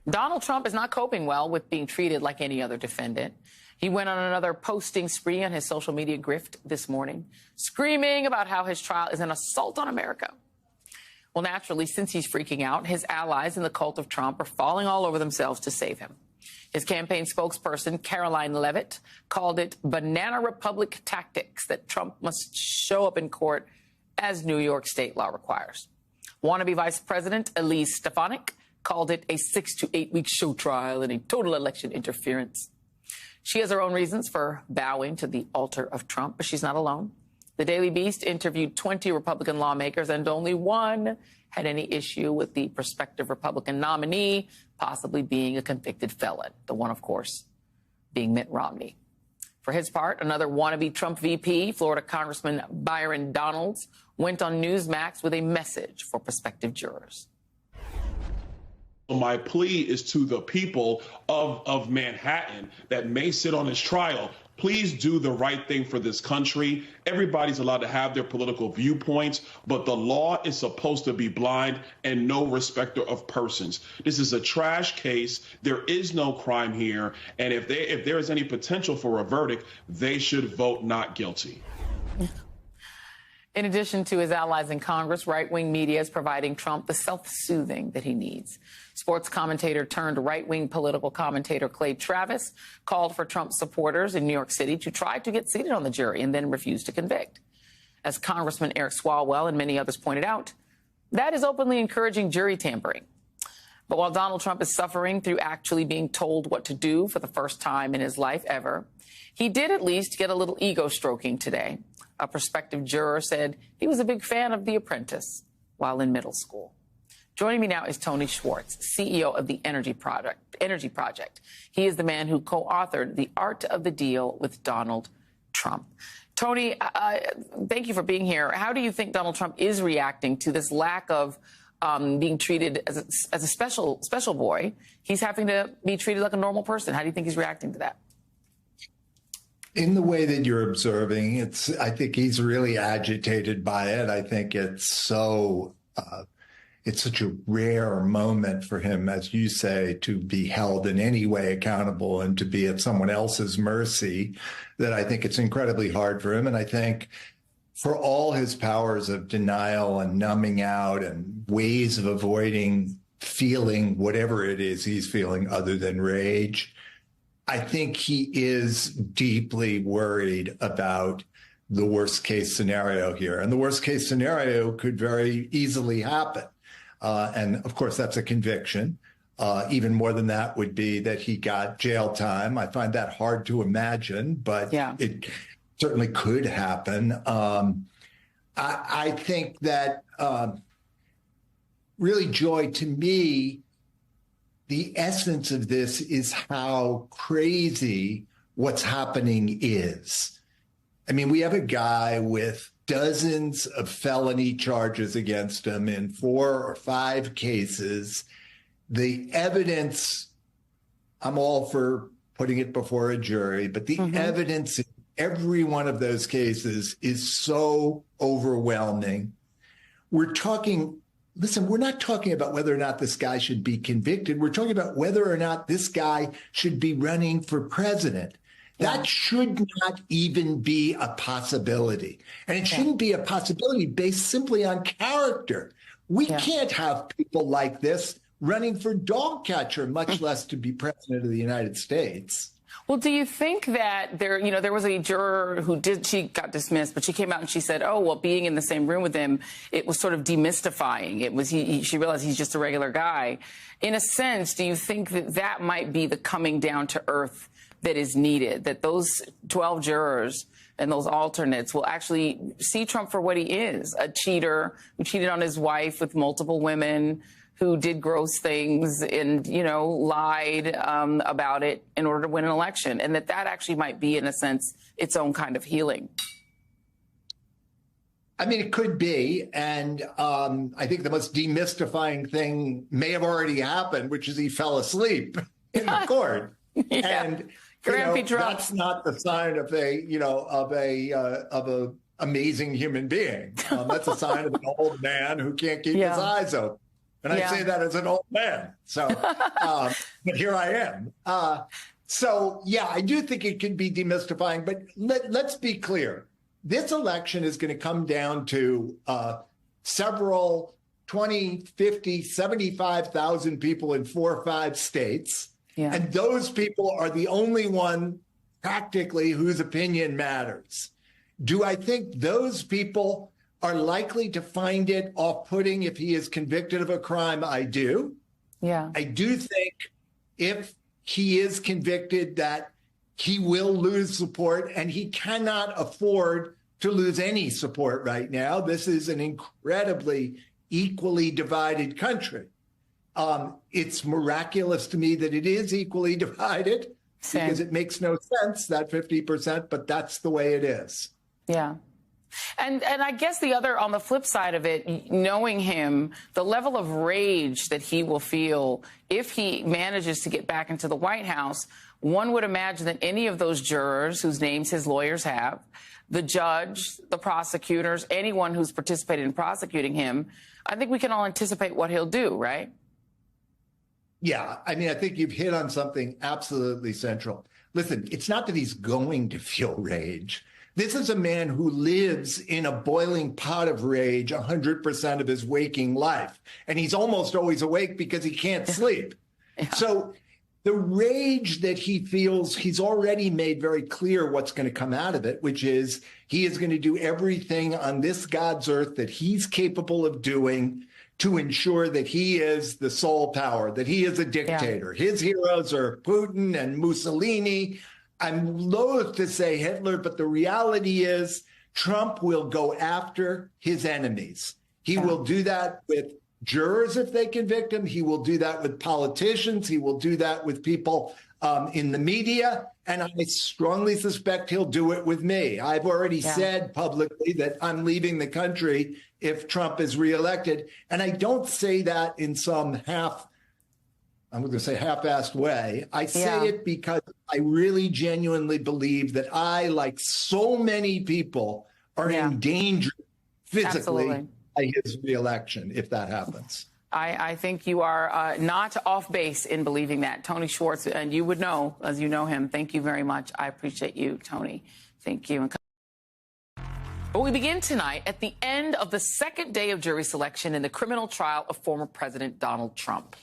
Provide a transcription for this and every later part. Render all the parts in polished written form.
Donald Trump is not coping well with being treated like any other defendant. He went on another posting spree on his social media grift this morning, screaming about how his trial is an assault on America. Well, naturally, since he's freaking out, his allies in the cult of Trump are falling all over themselves to save him. His campaign spokesperson, Caroline Leavitt, called it banana republic tactics that Trump must show up in court as New York state law requires. Wannabe Vice President Elise Stefanik called it a 6 to 8 week show trial and a total election interference. She has her own reasons for bowing to the altar of Trump, but she's not alone. The Daily Beast interviewed 20 Republican lawmakers, and only one had any issue with the prospective Republican nominee possibly being a convicted felon. The one, of course, being Mitt Romney. For his part, another wannabe Trump VP, Florida Congressman Byron Donalds, went on Newsmax with a message for prospective jurors. My plea is to the people of Manhattan that may sit on this trial. Please do the right thing for this country. Everybody's allowed to have their political viewpoints, but the law is supposed to be blind and no respecter of persons. This is a trash case. There is no crime here. And if there is any potential for a verdict, they should vote not guilty. In addition to his allies in Congress, right-wing media is providing Trump the self-soothing that he needs. Sports commentator turned right-wing political commentator Clay Travis called for Trump supporters in New York City to try to get seated on the jury and then refuse to convict. As Congressman Eric Swalwell and many others pointed out, that is openly encouraging jury tampering. But while Donald Trump is suffering through actually being told what to do for the first time in his life ever, he did at least get a little ego stroking today. A prospective juror said he was a big fan of The Apprentice while in middle school. Joining me now is Tony Schwartz, CEO of the Energy Project. He is the man who co-authored The Art of the Deal with Donald Trump. Tony, thank you for being here. How do you think Donald Trump is reacting to this lack of being treated as a special boy? He's having to be treated like a normal person. How do you think he's reacting to that? In the way that you're observing, I think he's really agitated by it. I think it's such a rare moment for him, as you say, to be held in any way accountable and to be at someone else's mercy, that I think it's incredibly hard for him. And I think for all his powers of denial and numbing out and ways of avoiding feeling whatever it is he's feeling other than rage, I think he is deeply worried about the worst case scenario here. And the worst case scenario could very easily happen. And of course, that's a conviction. Even more than that would be that he got jail time. I find that hard to imagine, but yeah, it certainly could happen. I think that really, Joy, to me, the essence of this is how crazy what's happening is. I mean, we have a guy with dozens of felony charges against him in 4 or 5 cases. The evidence, I'm all for putting it before a jury, but the evidence in every one of those cases is so overwhelming. We're not talking about whether or not this guy should be convicted. We're talking about whether or not this guy should be running for president. That should not even be a possibility. And it shouldn't be a possibility based simply on character. We can't have people like this running for dog catcher, much less to be president of the United States. Well, do you think that there was a juror she got dismissed, but she came out and she said, oh, well, being in the same room with him, it was sort of demystifying. It was, she realized he's just a regular guy. In a sense, do you think that might be the coming down to earth that is needed, that those 12 jurors and those alternates will actually see Trump for what he is, a cheater who cheated on his wife with multiple women, who did gross things and, lied about it in order to win an election, and that actually might be, in a sense, its own kind of healing? I mean, it could be. And I think the most demystifying thing may have already happened, which is he fell asleep in the court. And that's not the sign of a amazing human being. That's a sign of an old man who can't keep his eyes open. And Yeah. I say that as an old man. So, but here I am. So, yeah, I do think it can be demystifying, but let's be clear. This election is going to come down to several 20, 50, 75,000 people in 4 or 5 states. Yeah. And those people are the only one practically whose opinion matters. Do I think those people are likely to find it off-putting if he is convicted of a crime? I do. Yeah. I do think if he is convicted that he will lose support, and he cannot afford to lose any support right now. This is an incredibly equally divided country. It's miraculous to me that it is equally divided because it makes no sense, that 50%, but that's the way it is. Yeah. And I guess on the flip side of it, knowing him, the level of rage that he will feel if he manages to get back into the White House, one would imagine that any of those jurors whose names his lawyers have, the judge, the prosecutors, anyone who's participated in prosecuting him, I think we can all anticipate what he'll do, right? Yeah, I mean, I think you've hit on something absolutely central. Listen, it's not that he's going to feel rage. This is a man who lives in a boiling pot of rage 100% of his waking life. And he's almost always awake because he can't sleep. Yeah. So the rage that he feels, he's already made very clear what's going to come out of it, which is he is going to do everything on this God's earth that he's capable of doing to ensure that he is the sole power, that he is a dictator. Yeah. His heroes are Putin and Mussolini. I'm loath to say Hitler, but the reality is Trump will go after his enemies. He will do that with jurors if they convict him. He will do that with politicians. He will do that with people in the media. And I strongly suspect he'll do it with me. I've already said publicly that I'm leaving the country if Trump is reelected. And I don't say that in some half-assed way. I say it because I really genuinely believe that I, like so many people, are endangered physically by his reelection if that happens. I think you are not off base in believing that. Tony Schwartz, and you would know, as you know him. Thank you very much. I appreciate you, Tony. Thank you. But we begin tonight at the end of the second day of jury selection in the criminal trial of former President Donald Trump.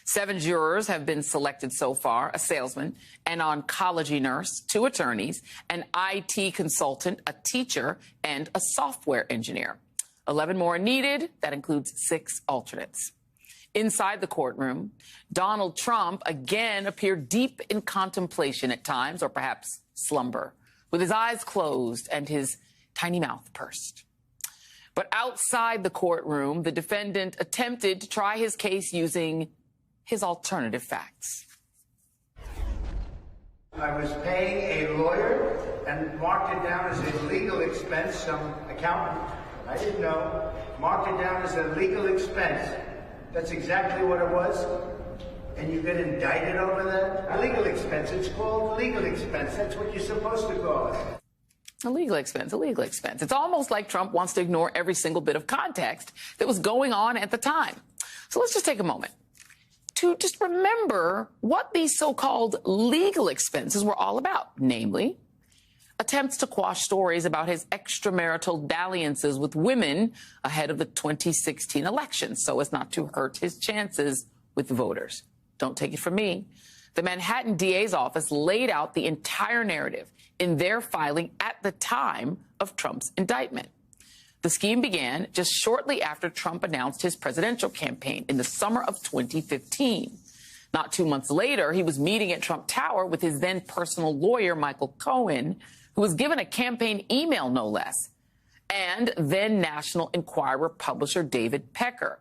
7 jurors have been selected so far: a salesman, an oncology nurse, 2 attorneys, an IT consultant, a teacher, and a software engineer. 11 more are needed. That includes 6 alternates. Inside the courtroom, Donald Trump again appeared deep in contemplation at times, or perhaps slumber, with his eyes closed and his tiny mouth pursed. But outside the courtroom, the defendant attempted to try his case using his alternative facts. I was paying a lawyer and marked it down as a legal expense. Some accountant, I didn't know, marked it down as a legal expense. That's exactly what it was. And you get indicted over that? A legal expense. It's called legal expense. That's what you're supposed to call it. A legal expense, a legal expense. It's almost like Trump wants to ignore every single bit of context that was going on at the time. So let's just take a moment to just remember what these so-called legal expenses were all about, namely attempts to quash stories about his extramarital dalliances with women ahead of the 2016 election so as not to hurt his chances with voters. Don't take it from me. The Manhattan DA's office laid out the entire narrative in their filing at the time of Trump's indictment. The scheme began just shortly after Trump announced his presidential campaign in the summer of 2015. Not 2 months later, he was meeting at Trump Tower with his then personal lawyer, Michael Cohen, who was given a campaign email, no less, and then National Enquirer publisher David Pecker,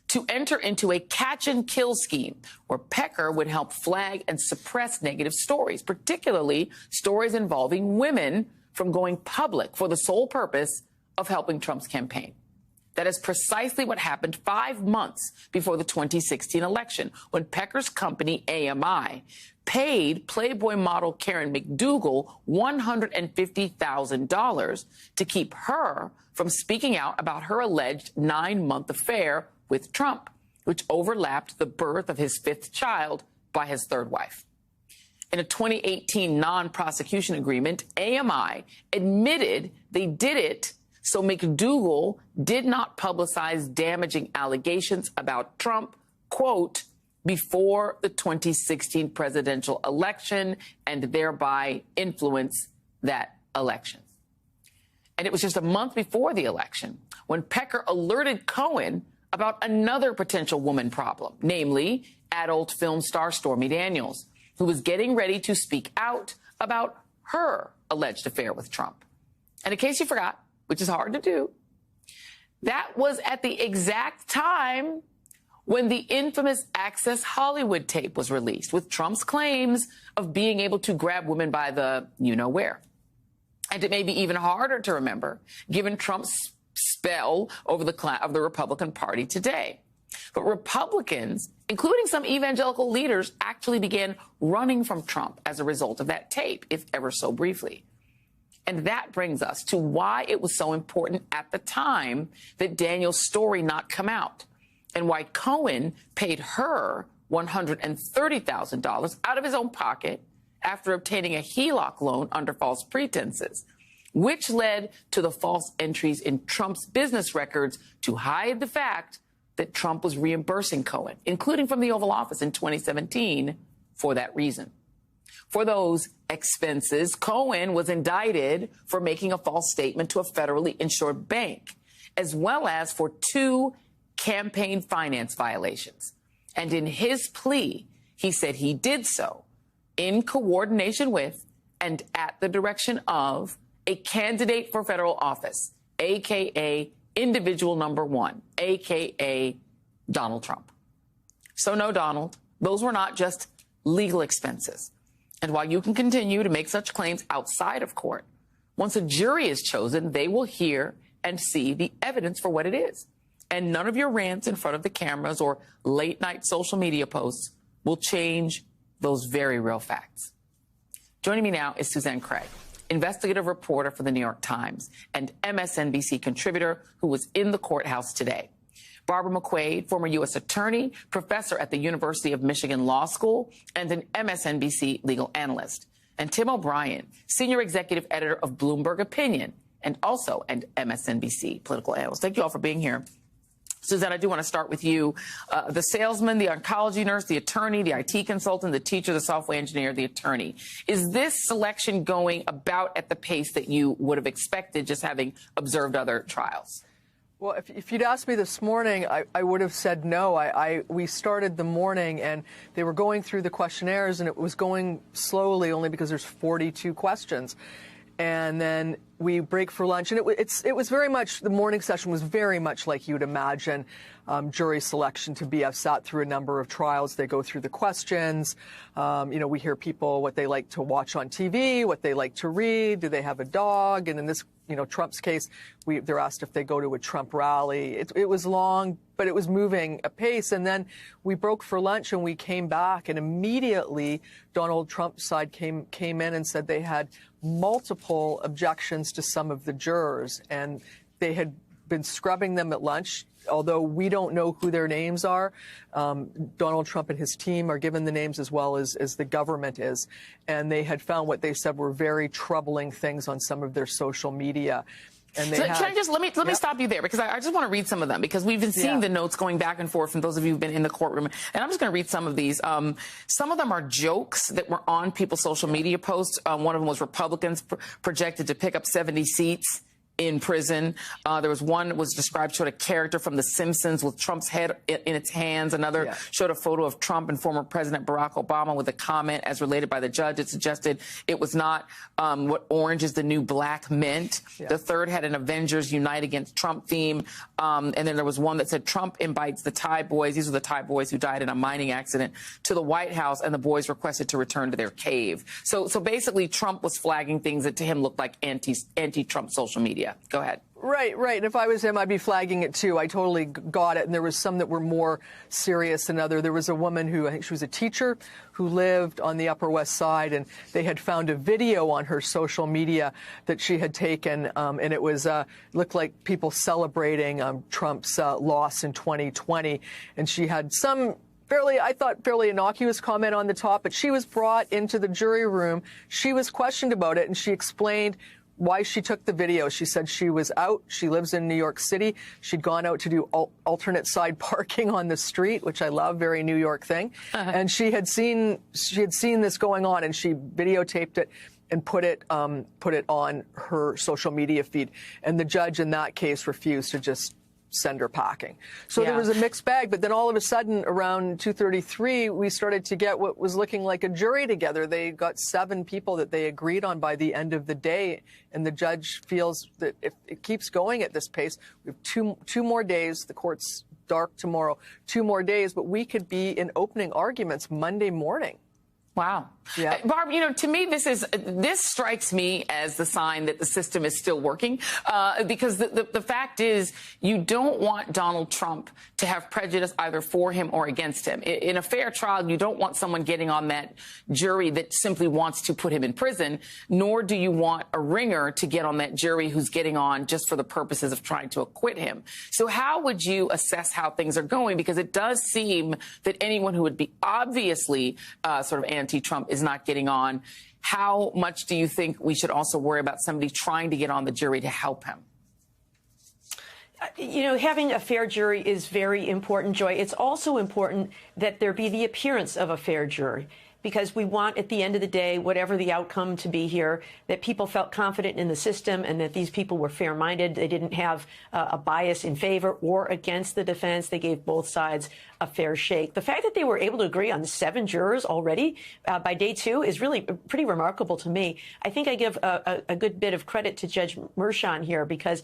to enter into a catch-and-kill scheme where Pecker would help flag and suppress negative stories, particularly stories involving women, from going public for the sole purpose of helping Trump's campaign. That is precisely what happened 5 months before the 2016 election, when Pecker's company, AMI, paid Playboy model Karen McDougal $150,000 to keep her from speaking out about her alleged 9-month affair with Trump. which overlapped the birth of his fifth child by his third wife. In a 2018 non-prosecution agreement, AMI admitted they did it so McDougal did not publicize damaging allegations about Trump, quote, before the 2016 presidential election and thereby influence that election. And it was just a month before the election when Pecker alerted Cohen about another potential woman problem, namely adult film star Stormy Daniels, who was getting ready to speak out about her alleged affair with Trump. And in case you forgot, which is hard to do, that was at the exact time when the infamous Access Hollywood tape was released with Trump's claims of being able to grab women by the you-know-where. And it may be even harder to remember, given Trump's spell over of the Republican Party today. But Republicans, including some evangelical leaders, actually began running from Trump as a result of that tape, if ever so briefly. And that brings us to why it was so important at the time that Daniel's story not come out, and why Cohen paid her $130,000 out of his own pocket after obtaining a HELOC loan under false pretenses, which led to the false entries in Trump's business records to hide the fact that Trump was reimbursing Cohen, including from the Oval Office in 2017, for that reason. For those expenses, Cohen was indicted for making a false statement to a federally insured bank, as well as for 2 campaign finance violations. And in his plea, he said he did so in coordination with and at the direction of a candidate for federal office, a.k.a. individual number 1, a.k.a. Donald Trump. So no, Donald, those were not just legal expenses. And while you can continue to make such claims outside of court, once a jury is chosen, they will hear and see the evidence for what it is. And none of your rants in front of the cameras or late-night social media posts will change those very real facts. Joining me now is Suzanne Craig, investigative reporter for the New York Times and MSNBC contributor who was in the courthouse today. Barbara McQuade, former U.S. attorney, professor at the University of Michigan Law School, and an MSNBC legal analyst. And Tim O'Brien, senior executive editor of Bloomberg Opinion, and also an MSNBC political analyst. Thank you all for being here. Suzanne, I do want to start with you. The salesman, the oncology nurse, the attorney, the IT consultant, the teacher, the software engineer, the attorney. Is this selection going about at the pace that you would have expected, just having observed other trials? Well, if you'd asked me this morning, I would have said no. We started the morning, and they were going through the questionnaires, and it was going slowly only because there's 42 questions. And then we break for lunch, and it was very much, the morning session was very much like you'd imagine jury selection to be. I've sat through a number of trials. They go through the questions. We hear people what they like to watch on TV, what they like to read. Do they have a dog? And in this, Trump's case, they're asked if they go to a Trump rally. It was long, but it was moving apace. And then we broke for lunch, and we came back, and immediately Donald Trump's side came in and said they had multiple objections to some of the jurors, and they had been scrubbing them at lunch. Although we don't know who their names are, Donald Trump and his team are given the names as well as the government is. And they had found what they said were very troubling things on some of their social media. And they let me stop you there, because I just want to read some of them, because we've been seeing the notes going back and forth from those of you who've been in the courtroom. And I'm just going to read some of these. Some of them are jokes that were on people's social media posts. One of them was Republicans projected to pick up 70 seats in prison. There was one that was described, showed a character from The Simpsons with Trump's head in its hands. Another showed a photo of Trump and former President Barack Obama with a comment as related by the judge. It suggested it was not what orange is the new black meant. The third had an Avengers Unite Against Trump theme. And then there was one that said Trump invites the Thai boys. These were the Thai boys who died in a mining accident to the White House, and the boys requested to return to their cave. So basically Trump was flagging things that to him looked like anti-Trump social media. Go ahead. Right. And if I was him, I'd be flagging it too. I totally got it. And there was some that were more serious than other. There was a woman who, I think she was a teacher, who lived on the Upper West Side, and they had found a video on her social media that she had taken, and it was looked like people celebrating Trump's loss in 2020. And she had some fairly innocuous comment on the top, but she was brought into the jury room. She was questioned about it, and she explained why she took the video. She said she was out. She lives in New York City. She'd gone out to do alternate side parking on the street, which I love, very New York thing. And she had seen this going on, and she videotaped it and put it on her social media feed. And the judge in that case refused to just send her packing. So there was a mixed bag, but then all of a sudden around 2:33, we started to get what was looking like a jury together. They got 7 people that they agreed on by the end of the day, and the judge feels that if it keeps going at this pace, we have two more days. The court's dark tomorrow, 2 more days, but we could be in opening arguments Monday morning. Wow. Yeah. Barb, to me, this strikes me as the sign that the system is still working, because the fact is you don't want Donald Trump to have prejudice either for him or against him. In a fair trial, you don't want someone getting on that jury that simply wants to put him in prison, nor do you want a ringer to get on that jury who's getting on just for the purposes of trying to acquit him. So how would you assess how things are going? Because it does seem that anyone who would be obviously sort of anti-Trump is not getting on. How much do you think we should also worry about somebody trying to get on the jury to help him? Having a fair jury is very important, Joy. It's also important that there be the appearance of a fair jury, because we want, at the end of the day, whatever the outcome to be here, that people felt confident in the system and that these people were fair-minded. They didn't have a bias in favor or against the defense. They gave both sides a fair shake. The fact that they were able to agree on 7 jurors already by day 2 is really pretty remarkable to me. I think I give a good bit of credit to Judge Mershon here, because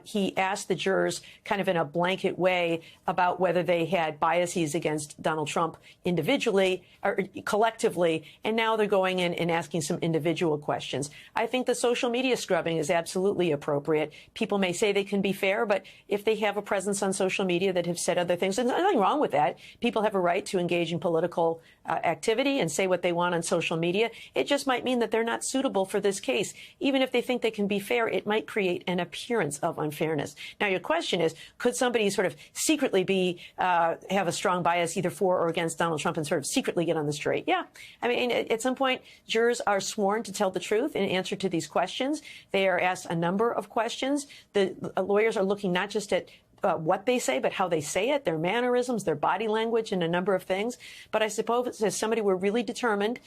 he asked the jurors kind of in a blanket way about whether they had biases against Donald Trump individually or collectively, and now they're going in and asking some individual questions. I think the social media scrubbing is absolutely appropriate. People may say they can be fair, but if they have a presence on social media that have said other things, there's nothing wrong with that. People have a right to engage in political activity and say what they want on social media. It just might mean that they're not suitable for this case. Even if they think they can be fair, it might create an appearance of unfairness. Now, your question is, could somebody sort of secretly have a strong bias either for or against Donald Trump and sort of secretly get on this jury? Yeah. I mean, at some point, jurors are sworn to tell the truth in answer to these questions. They are asked a number of questions. The lawyers are looking not just at what they say, but how they say it, their mannerisms, their body language, and a number of things. But I suppose if somebody were really determined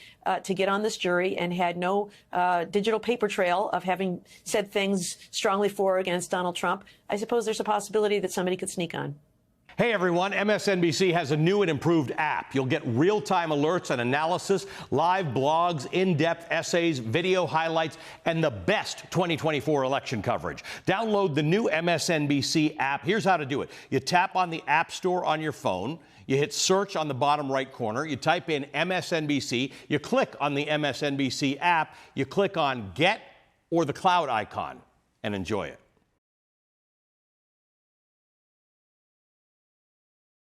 to get on this jury and had no digital paper trail of having said things strongly for or against Donald Trump, I suppose there's a possibility that somebody could sneak on. Hey everyone, MSNBC has a new and improved app. You'll get real-time alerts and analysis, live blogs, in-depth essays, video highlights, and the best 2024 election coverage. Download the new MSNBC app. Here's how to do it. You tap on the App Store on your phone. You hit search on the bottom right corner. You type in MSNBC. You click on the MSNBC app. You click on Get or the cloud icon and enjoy it.